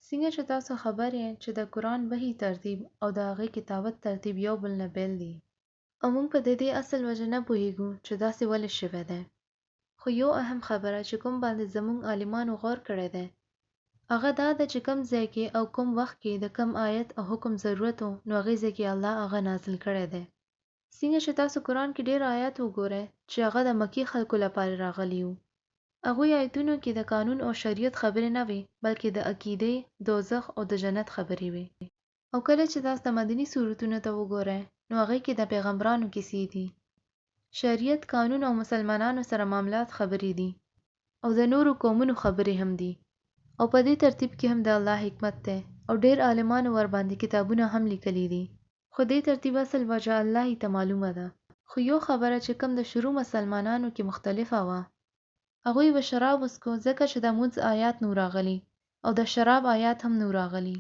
څنګه چې تاسو خبر یې چې د قرآن وحي ترتیب او د هغې کتابت ترتیب یو بل نه بیل دي او موږ په دې اصل وجه نه پوهیږو چې داسې ولې شوی دی. خو یو اهم خبره چې کوم باندې زموږ عالمانو غور کړی دی هغه دا ده چې کوم ځای کې او کوم وخت کې د کوم آیت او حکم ضرورت و نو هغې ځای کې الله هغه نازل کړی دی. څنګه چې تاسو قرآن کې ډېر آیات وګورئ چې هغه د مکي خلکو لپاره راغلي وو. هغوی آیتونو کې د قانون او شریعت خبرې نه وې بلکې د عقیدې، دوزخ او د جنت خبرې وې. او کله چې تاسو د مدني سورتونو ته وګورئ نو هغې کې د پیغمبرانو کیسې دي. شریعت، قانون او مسلمانانو سره معاملات خبرې دي او د نورو قومونو خبرې هم دي. او په دې ترتیب کې هم د الله حکمت دی او ډېر عالمانو ورباندې کتابونه هم لیکلي دي. خو دې ترتیب اصل وجه الله ته معلومه ده. خو یو خبره چې کوم د شروع مسلمانانو کې مختلفه وه هغوی به شراب وڅښو ځکه چې د مونځ آیات نو راغلي او د شراب آیات هم نو راغلي.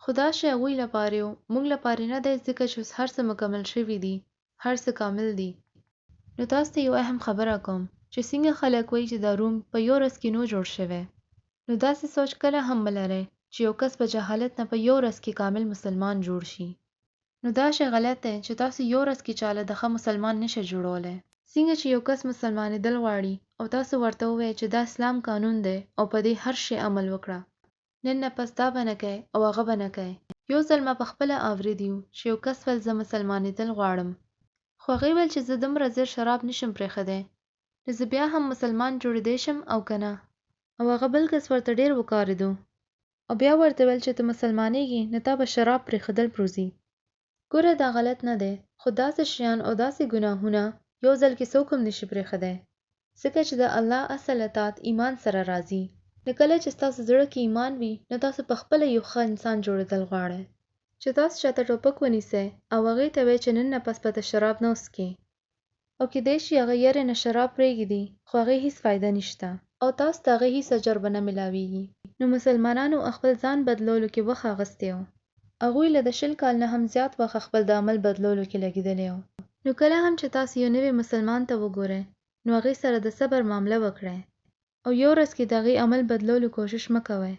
خو دا شی هغوی لپاره و موږ لپاره نه دی ځکه چې اوس هر څه مکمل شوي دي، هر څه کامل دي. نو تاسو ته یو اهم خبره کوم چې څنګه خلک وایي چې دا روم په یو ورځ کې نو جوړ شوی. نو داسې سوچ کله هم مه لرئ چې یو کس په جهالت نه په یو ورځ کې کامل مسلمان جوړ شي. نو دا شی غلط دی چې تاسو یو ورځ کې چاله د ښه مسلمان نشئ جوړولی. څنګه چې یو کس مسلمانېدل غواړي او تاسو ورته ووایئ چې دا اسلام قانون دی او په دې هر شی عمل وکړه، نن نه پس دا به نه کوئ او هغه به نه کوئ. یو ځل ما پخپله اورېدي وو چې یو کس ویل زه مسلمانېدل غواړم خو هغې ویل چې زه دومره ژر شراب نشم پرېښودی نو زه بیا هم مسلمان جوړېدی شم او که نه. او هغه بل کس ورته ډېر وکارېدو او بیا ورته ویل چې ته مسلمانېږې نو تا به شراب پرېښودل پروزي. ګوره دا غلط نه دی خو داسې شیان او داسې ګناهونه یو ځل کې څوک هم نشي پرېښودی ځکه چې د الله اصل اطاعت ایمان سره راځي. نو کله چې ستاسو زړه کې ایمان وي نو تاسو پخپله یو ښه انسان جوړېدل غواړئ. چې تاسو چاته ټوپک ونیسئ او هغې ته وایئ چې نن نه پس به ته شراب نه وڅښې او کیدای شي هغه یرې نه شراب پرېږدي خو هغې هیڅ فایده نشته او تاسو ته هغې هیڅ اجر به نه میلاویږي. نو مسلمانانو خپل ځان بدلولو کې وخت اخیستی و. هغوی له د 20 کال نه هم زیات وخت خپل د عمل بدلولو کې لګېدلی و. نو کله هم چې تاسو یو نوی مسلمان ته وګورئ نو هغې سره د صبر معامله وکړئ او یو ورځ کې د هغې عمل بدلولو کوشش مه کوئ.